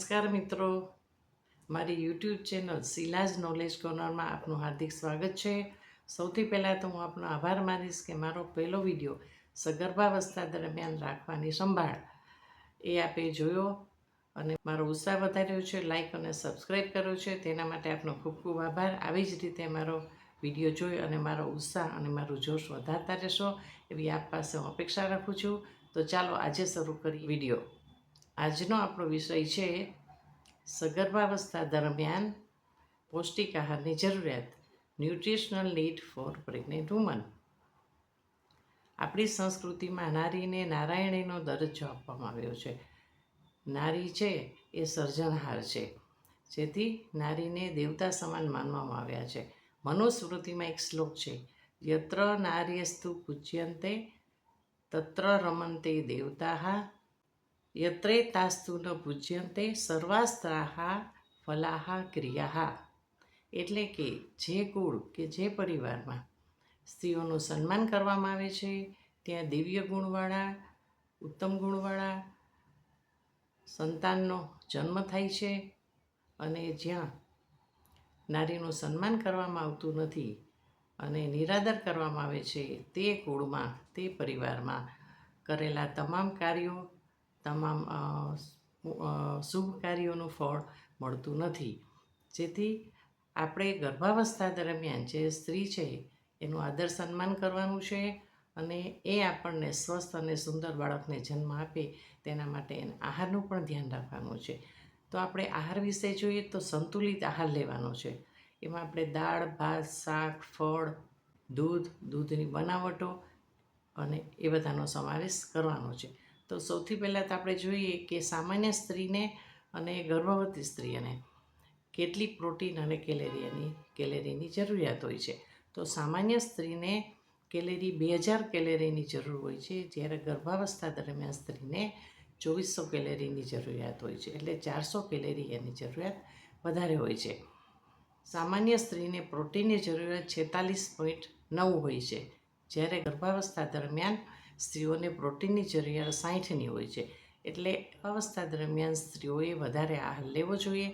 નમસ્કાર મિત્રો, મારી યુટ્યુબ ચેનલ શીલાજ નોલેજ કોર્નરમાં આપનું હાર્દિક સ્વાગત છે. સૌથી પહેલાં તો હું આપનો આભાર માનીશ કે મારો પહેલો વિડીયો સગર્ભાવસ્થા દરમિયાન રાખવાની સંભાળ એ આપે જોયો અને મારો ઉત્સાહ વધાર્યો છે, લાઈક અને સબસ્ક્રાઈબ કર્યો છે, તેના માટે આપનો ખૂબ ખૂબ આભાર. આવી જ રીતે મારો વિડીયો જોઈ અને મારો ઉત્સાહ અને મારું જોશ વધારતા રહેશો એવી આપ પાસે હું અપેક્ષા રાખું છું. તો ચાલો આજે શરૂ કરીએ વિડીયો. આજનો આપણો વિષય છે સગર્ભાવસ્થા દરમિયાન પૌષ્ટિક આહારની જરૂરિયાત, nutritional need four pregnant woman. આપણી સંસ્કૃતિમાં નારીને નારાયણીનો દરજ્જો આપવામાં આવ્યો છે. નારી છે એ સર્જનહાર છે, જેથી નારીને દેવતા સમાન માનવામાં આવ્યા છે. મનુસ્મૃતિમાં એક શ્લોક છે, યત્ર નાર્યસ્તુ પૂજ્યંતે તત્ર રમન્તે દેવતાઃ યત્રે તાસ્તુ ન પૂજ્યંતે સર્વાસ્ત્રાહા ફલાહા ક્રિયાહા. એટલે કે જે કુળ કે જે પરિવારમાં સ્ત્રીઓનું સન્માન કરવામાં આવે છે, ત્યાં દિવ્ય ગુણવાળા, ઉત્તમ ગુણવાળા સંતાનનો જન્મ થાય છે. અને જ્યાં નારીનું સન્માન કરવામાં આવતું નથી અને નિરાદર કરવામાં આવે છે, તે કુળમાં, તે પરિવારમાં કરેલા તમામ કાર્યો, તમામ શુભ કાર્યોનું ફળ મળતું નથી. જેથી આપણે ગર્ભાવસ્થા દરમિયાન જે સ્ત્રી છે એનું આદર સન્માન કરવાનું છે અને એ આપણને સ્વસ્થ અને સુંદર બાળકને જન્મ આપે તેના માટે આહારનું પણ ધ્યાન રાખવાનું છે. તો આપણે આહાર વિશે જોઈએ તો સંતુલિત આહાર લેવાનો છે. એમાં આપણે દાળ, ભાત, શાક, ફળ, દૂધની બનાવટો અને એ બધાનો સમાવેશ કરવાનો છે. તો સૌથી પહેલાં તો આપણે જોઈએ કે સામાન્ય સ્ત્રીને અને ગર્ભવતી સ્ત્રીને કેટલી પ્રોટીન અને કેલેરીની જરૂરિયાત હોય છે. તો સામાન્ય સ્ત્રીને કેલેરી 2000 કેલેરીની જરૂર હોય છે, જ્યારે ગર્ભાવસ્થા દરમિયાન સ્ત્રીને 2400 કેલેરીની જરૂરિયાત હોય છે. એટલે 400 કેલેરી એની જરૂરિયાત વધારે હોય છે. સામાન્ય સ્ત્રીને પ્રોટીનની જરૂરિયાત 46.9 હોય છે, જ્યારે ગર્ભાવસ્થા દરમિયાન સ્ત્રીઓને પ્રોટીનની જરૂરિયાત 60ની હોય છે. એટલે અવસ્થા દરમિયાન સ્ત્રીઓએ વધારે આહાર લેવો જોઈએ.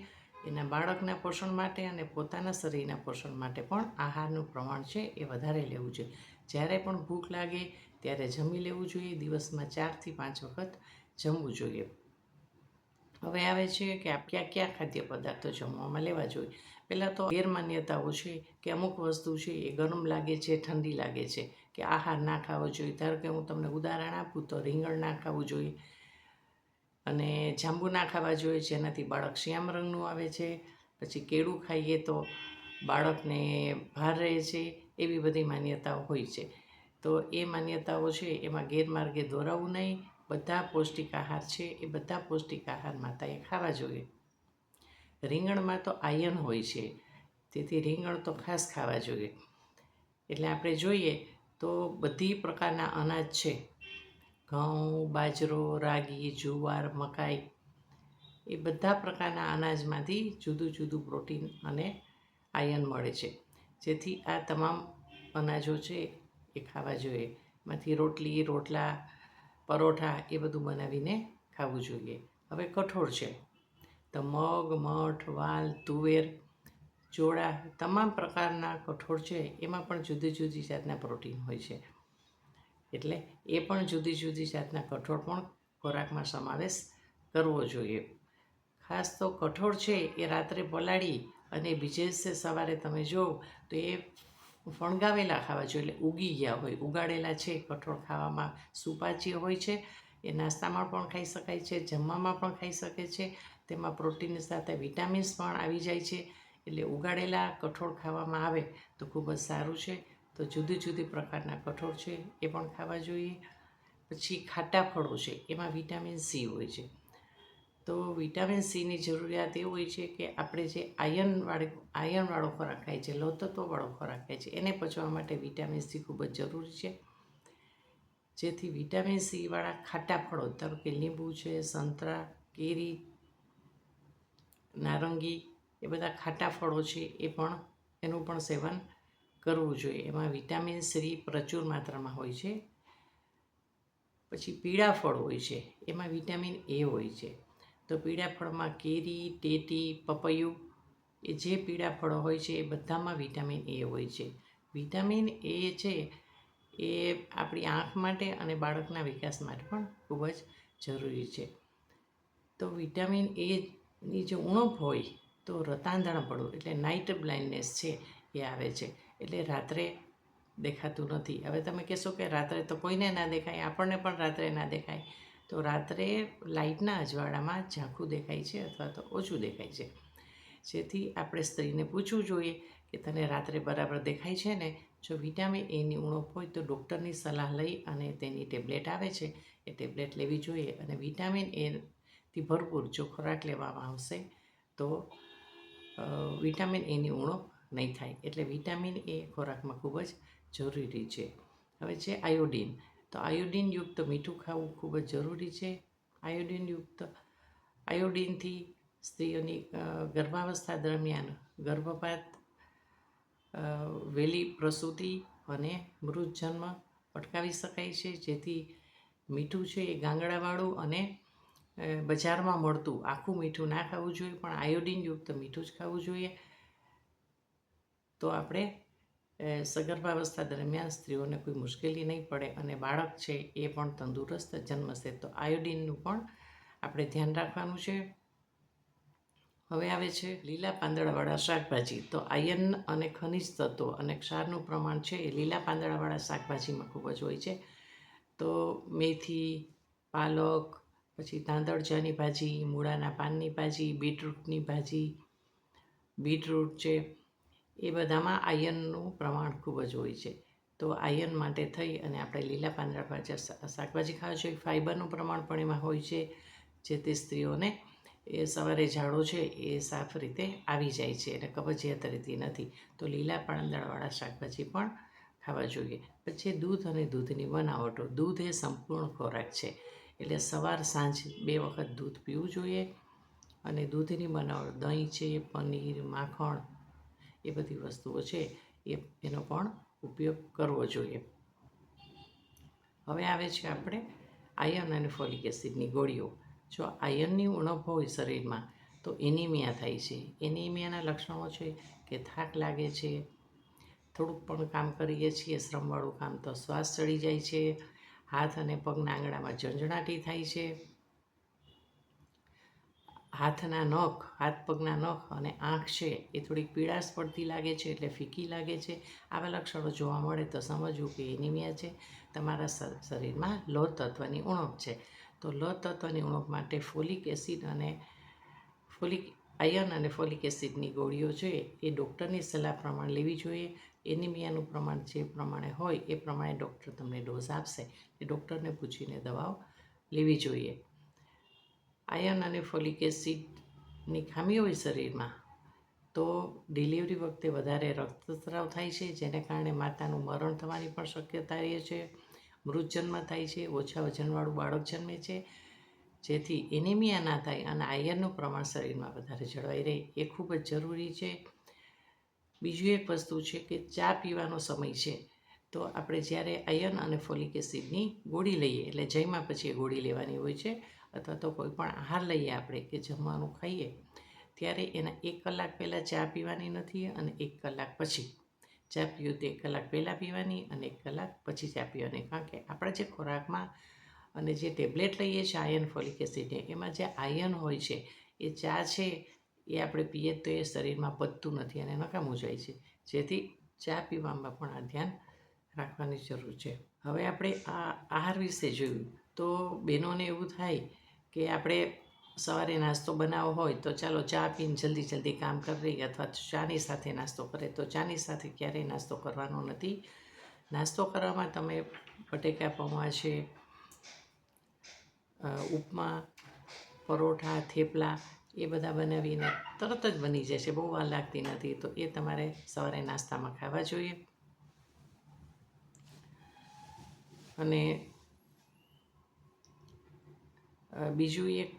એના બાળકના પોષણ માટે અને પોતાના શરીરના પોષણ માટે પણ આહારનું પ્રમાણ છે એ વધારે લેવું જોઈએ. જ્યારે પણ ભૂખ લાગે ત્યારે જમી લેવું જોઈએ. દિવસમાં 4 થી 5 વખત જમવું જોઈએ. હવે આવે છે કે કયા કયા ખાદ્ય પદાર્થો જમવામાં લેવા જોઈએ. પહેલાં તો ગેરમાન્યતાઓ છે કે અમુક વસ્તુ છે એ ગરમ લાગે છે, ઠંડી લાગે છે, કે આહાર ના ખાવો જોઈએ. ધારો કે હું તમને ઉદાહરણ આપું તો રીંગણ ના ખાવું જોઈએ અને જાંબુ ના ખાવા જોઈએ, જેનાથી બાળક શ્યામ રંગનું આવે છે. પછી કેળું ખાઈએ તો બાળકને ભાર રહે છે. એવી બધી માન્યતાઓ હોય છે. તો એ માન્યતાઓ છે એમાં ગેરમાર્ગે દોરાવવું નહીં. બધા પૌષ્ટિક આહાર છે એ બધા પૌષ્ટિક આહાર માતાએ ખાવા જોઈએ. રીંગણમાં તો આયર્ન હોય છે, તેથી રીંગણ તો ખાસ ખાવા જોઈએ. એટલે આપણે જોઈએ તો બધી પ્રકારના અનાજ છે, ઘઉં, બાજરો, રાગી, જુવાર, મકાઈ, એ બધા પ્રકારના અનાજમાંથી જુદું જુદું પ્રોટીન અને આયર્ન મળે છે. જેથી આ તમામ અનાજો છે એ ખાવા જોઈએ. એમાંથી રોટલી, રોટલા, પરોઠા એ બધું બનાવીને ખાવું જોઈએ. હવે કઠોળ છે તો મગ, મઠ, વાલ, તુવેર, ચોળા, તમામ પ્રકારના કઠોળ છે એમાં પણ જુદી જુદી જાતના પ્રોટીન હોય છે. એટલે એ પણ જુદી જુદી જાતના કઠોળ પણ ખોરાકમાં સમાવેશ કરવો જોઈએ. ખાસ તો કઠોળ છે એ રાત્રે પલાળી અને બીજે દિવસે સવારે તમે જુઓ તો એ ફણગાવેલા ખાવા જોઈએ. એટલે ઉગી ગયા હોય, ઉગાડેલા છે કઠોળ ખાવામાં સુપાચ્ય હોય છે. એ નાસ્તામાં પણ ખાઈ શકાય છે, જમવામાં પણ ખાઈ શકે છે. તેમાં પ્રોટીનની સાથે વિટામિન્સ પણ આવી જાય છે. એટલે ઉગાડેલા કઠોળ ખાવામાં આવે તો ખૂબ જ સારું છે. તો જુદી જુદી પ્રકારના કઠોળ છે એ પણ ખાવા જોઈએ. પછી ખાટા ફળો છે, એમાં વિટામિન સી હોય છે. તો વિટામિન સીની જરૂરિયાત એ હોય છે કે આપણે જે આયર્નવાળો ખોરાક ખાય છે, લોહતત્વવાળો ખોરાક ખાય છે, એને પચવા માટે વિટામિન સી ખૂબ જ જરૂરી છે. જેથી વિટામિન સીવાળા ખાટા ફળો, ધારો કે લીંબુ છે, સંતરા, કેરી, નારંગી, એ બધા ખાટા ફળો છે એ પણ એનું પણ સેવન કરવું જોઈએ. એમાં વિટામિન સી પ્રચુર માત્રામાં હોય છે. પછી પીળા ફળ હોય છે, એમાં વિટામિન એ હોય છે. તો પીળા ફળમાં કેરી, ટેટી, પપૈયું એ જે પીળા ફળો હોય છે એ બધામાં વિટામિન એ હોય છે. વિટામિન એ છે એ આપણી આંખ માટે અને બાળકના વિકાસ માટે પણ ખૂબ જ જરૂરી છે. તો વિટામિન એની જે ઉણપ હોય તો રતાંધણપણું એટલે નાઇટ બ્લાઇન્ડનેસ છે એ આવે છે. એટલે રાત્રે દેખાતું નથી. હવે તમે કહેશો કે રાત્રે તો કોઈને ના દેખાય, આપણને પણ રાત્રે ના દેખાય. તો રાત્રે લાઇટના અજવાળામાં ઝાંખું દેખાય છે અથવા તો ઓછું દેખાય છે. જેથી આપણે સ્ત્રીને પૂછવું જોઈએ કે તને રાત્રે બરાબર દેખાય છે ને? જો વિટામિન એની ઉણપ હોય તો ડૉક્ટરની સલાહ લઈ અને તેની ટેબ્લેટ આવે છે એ ટેબ્લેટ લેવી જોઈએ. અને વિટામિન એથી ભરપૂર જો ખોરાક લેવામાં આવશે તો વિટામિન એની ઉણપ નહીં થાય. એટલે વિટામિન એ ખોરાકમાં ખૂબ જ જરૂરી છે. હવે છે આયોડિન. તો આયોડિનયુક્ત મીઠું ખાવું ખૂબ જ જરૂરી છે. આયોડિનથી સ્ત્રીઓની ગર્ભાવસ્થા દરમિયાન ગર્ભપાત, વહેલી પ્રસૂતિ અને મૃત જન્મ અટકાવી શકાય છે. જેથી મીઠું છે એ ગાંગડાવાળું અને બજારમાં મળતું આખું મીઠું ના ખાવું જોઈએ, પણ આયોડિનયુક્ત મીઠું જ ખાવું જોઈએ. તો આપણે સગર્ભાવસ્થા દરમિયાન સ્ત્રીઓને કોઈ મુશ્કેલી નહીં પડે અને બાળક છે એ પણ તંદુરસ્ત જન્મશે. તો આયોડિનનું પણ આપણે ધ્યાન રાખવાનું છે. હવે આવે છે લીલા પાંદડાવાળા શાકભાજી. તો આયર્ન અને ખનિજ તત્વો અને ક્ષારનું પ્રમાણ છે એ લીલા પાંદડાવાળા શાકભાજીમાં ખૂબ જ હોય છે. તો મેથી, પાલક, પછી તાંદળજાની ભાજી, મૂળાના પાનની ભાજી, બીટરૂટની ભાજી, બીટરૂટ છે, એ બધામાં આયર્નનું પ્રમાણ ખૂબ જ હોય છે. તો આયર્ન માટે થઈ અને આપણે લીલા પાંદડાવાળા શાકભાજી ખાવા જોઈએ. ફાઇબરનું પ્રમાણ પણ એમાં હોય છે, જેથી સ્ત્રીઓને એ સવારે ઝાડો છે એ સાફ રીતે આવી જાય છે અને કબજિયાત રહેતી નથી. તો લીલા પાંદડાવાળા શાકભાજી પણ ખાવા જોઈએ. પછી દૂધ અને દૂધની બનાવટો. દૂધ એ સંપૂર્ણ ખોરાક છે, એટલે સવાર સાંજ 2 વખત દૂધ પીવું જોઈએ. અને દૂધની બનાવટ દહીં છે, પનીર, માખણ, એ બધી વસ્તુઓ છે એનો પણ ઉપયોગ કરવો જોઈએ. હવે આવે છે આપણે આયર્ન અને ફોલિક એસિડની ગોળીઓ. જો આયર્નની ઉણપ હોય શરીરમાં તો એનિમિયા થાય છે. એનિમિયાના લક્ષણો છે કે થાક લાગે છે, થોડુંક પણ કામ કરીએ છીએ શ્રમવાળું કામ તો શ્વાસ ચડી જાય છે, હાથ અને પગના આંગળામાં ઝંઝણાટી થાય છે, હાથ પગના નખ અને આંખ છે એ થોડીક પીળાશ પડતી લાગે છે, એટલે ફીકી લાગે છે. આવા લક્ષણો જોવા મળે તો સમજવું કે એનિમિયા છે, તમારા શરીરમાં લોહ તત્વની ઉણપ છે. તો લોહ તત્વની ઉણપ માટે આયર્ન અને ફોલિક એસિડની ગોળીઓ છે એ ડૉક્ટરની સલાહ પ્રમાણે લેવી જોઈએ. એનિમિયાનું પ્રમાણ જે પ્રમાણે હોય એ પ્રમાણે ડૉક્ટર તમને ડોઝ આપશે એ ડૉક્ટરને પૂછીને દવાઓ લેવી જોઈએ. આયર્ન અને ફોલિક એસિડની ખામી હોય શરીરમાં તો ડિલિવરી વખતે વધારે રક્તસ્રાવ થાય છે, જેને કારણે માતાનું મરણ થવાની પણ શક્યતા રહે છે, મૃત જન્મ થાય છે, ઓછા વજનવાળું બાળક જન્મે છે. જેથી એનિમિયા ના થાય અને આયર્નનું પ્રમાણ શરીરમાં વધારે જળવાઈ રહે એ ખૂબ જ જરૂરી છે. બીજું એક વસ્તુ છે કે ચા પીવાનો સમય છે. તો આપણે જ્યારે આયર્ન અને ફોલિક એસિડની ગોળી લઈએ એટલે જમ્યા પછી એ ગોળી લેવાની હોય છે, અથવા તો કોઈ પણ આહાર લઈએ આપણે કે જમવાનું ખાઈએ ત્યારે એના 1 કલાક પહેલાં ચા પીવાની નથી અને 1 કલાક પછી. ચા પીવું તો 1 કલાક પહેલાં પીવાની અને 1 કલાક પછી ચા પીવાની. કારણ કે આપણા જે ખોરાકમાં અને જે ટેબ્લેટ લઈએ છીએ આયર્ન ફોલિક એસિડને, એમાં જે આયર્ન હોય છે એ ચા છે એ આપણે પીએ તો એ શરીરમાં પચતું નથી અને નકામું જાય છે. જેથી ચા પીવામાં પણ આ ધ્યાન રાખવાની જરૂર છે. હવે આપણે આ આહાર વિશે જોયું તો બહેનોને એવું થાય કે આપણે સવારે નાસ્તો બનાવવો હોય તો ચાલો ચા પીને જલ્દી કામ કરી લઈએ, અથવા ચાની સાથે નાસ્તો કરે. તો ચાની સાથે ક્યારેય નાસ્તો કરવાનો નથી. નાસ્તો કરવામાં તમે બટેકા પૌવા છે, ઉપમા, પરોઠા, થેપલા એ બધા બનાવીને તરત જ બની જાય છે, બહુ વાર લાગતી નથી. તો એ તમારે સવારે નાસ્તામાં ખાવા જોઈએ. અને બીજું એક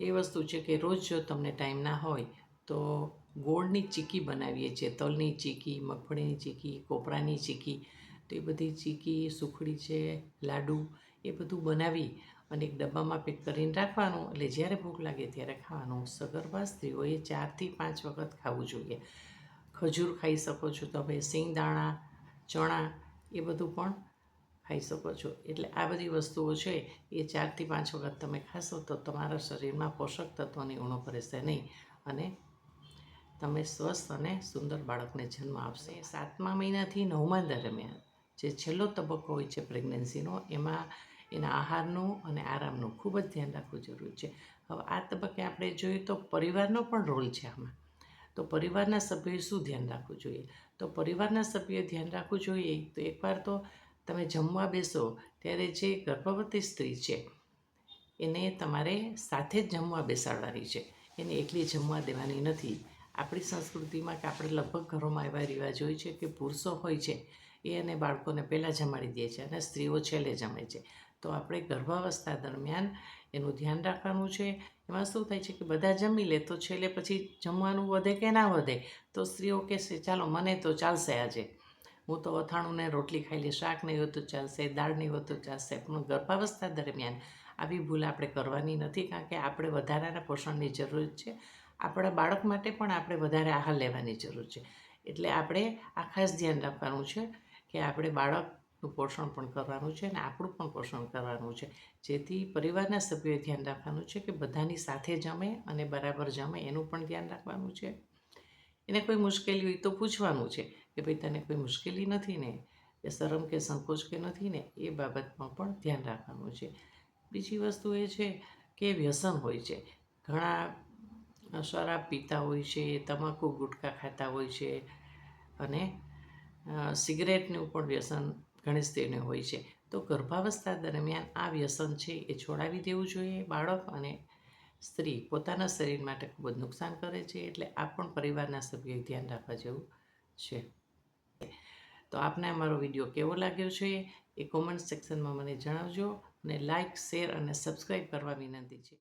એ વસ્તુ છે કે રોજ જો તમને ટાઈમ ના હોય તો ગોળની ચીકી બનાવીએ છીએ, તલની ચીકી, મગફળીની ચીકી, કોપરાની ચીકી. તો એ બધી ચીકી, સુખડી છે, લાડુ એ બધું બનાવી અને એક ડબ્બામાં પેક કરીને રાખવાનું, એટલે જ્યારે ભૂખ લાગે ત્યારે ખાવાનું. સગર્ભા સ્ત્રીઓએ 4 થી 5 વખત ખાવું જોઈએ. ખજૂર ખાઈ શકો છો તમે, સિંગદાણા, ચણા એ બધું પણ ખાઈ શકો છો. એટલે આ બધી વસ્તુઓ છે એ 4 થી 5 વખત તમે ખાશો તો તમારા શરીરમાં પોષક તત્વોની ઉણપ રહેશે નહીં અને તમે સ્વસ્થ અને સુંદર બાળકને જન્મ આપશે. 7મા મહિનાથી 9મા દરમિયાન જે છેલ્લો તબક્કો હોય છે પ્રેગ્નન્સીનો, એમાં એના આહારનું અને આરામનું ખૂબ જ ધ્યાન રાખવું જરૂરી છે. હવે આ તબક્કે આપણે જોઈએ તો પરિવારનો પણ રોલ છે આમાં. તો પરિવારના સભ્યોએ શું ધ્યાન રાખવું જોઈએ? તો પરિવારના સભ્યોએ ધ્યાન રાખવું જોઈએ તો એકવાર તો તમે જમવા બેસો ત્યારે જે ગર્ભવતી સ્ત્રી છે એને તમારે સાથે જ જમવા બેસાડવાની છે, એને એકલી જમવા દેવાની નથી. આપણી સંસ્કૃતિમાં કે આપણે લગભગ ઘરોમાં એવા રિવાજ હોય છે કે પુરુષો હોય છે એ અને બાળકોને પહેલાં જમાડી દે છે અને સ્ત્રીઓ છેલ્લે જમે છે. તો આપણે ગર્ભાવસ્થા દરમિયાન એનું ધ્યાન રાખવાનું છે. એમાં શું થાય છે કે બધા જમી લે તો છેલ્લે પછી જમવાનું વધે કે ના વધે તો સ્ત્રીઓ કહેશે ચાલો મને તો ચાલશે, આજે હું તો અથાણું ને રોટલી ખાઈ લઈશ, શાક નહીં હોય તો ચાલશે, દાળ નહીં હોય તો ચાલશે. પણ ગર્ભાવસ્થા દરમિયાન આવી ભૂલ આપણે કરવાની નથી, કારણ કે આપણે વધારાના પોષણની જરૂર છે. આપણા બાળક માટે પણ આપણે વધારે આહાર લેવાની જરૂર છે. એટલે આપણે આ ખાસ ધ્યાન રાખવાનું છે કે આપણે બાળકનું પોષણ પણ કરવાનું છે અને આપણું પણ પોષણ કરવાનું છે. જેથી પરિવારના સભ્યોએ ધ્યાન રાખવાનું છે કે બધાની સાથે જમે અને બરાબર જમે, એનું પણ ધ્યાન રાખવાનું છે. એને કોઈ મુશ્કેલી હોય તો પૂછવાનું છે કે ભાઈ તને કોઈ મુશ્કેલી નથી ને, કે શરમ કે સંકોચ કે નથી ને, એ બાબતમાં પણ ધ્યાન રાખવાનું છે. બીજી વસ્તુ એ છે કે વ્યસન હોય છે. ઘણા શરાબ પીતા હોય છે, તમાકુ ગુટખા ખાતા હોય છે અને સિગરેટનું પણ વ્યસન ઘણી સ્ત્રીને હોય છે. તો ગર્ભાવસ્થા દરમિયાન આ વ્યસન છે એ છોડાવી દેવું જોઈએ. બાળક અને સ્ત્રી પોતાના શરીર માટે ખૂબ જ નુકસાન કરે છે, એટલે આ પણ પરિવારના સભ્યોએ ધ્યાન રાખવા જેવું છે. તો આપને અમારો વિડીયો કેવો લાગ્યો છે એ કોમેન્ટ સેક્શનમાં મને જણાવજો અને લાઇક, શેર અને સબસ્ક્રાઈબ કરવા વિનંતી છે.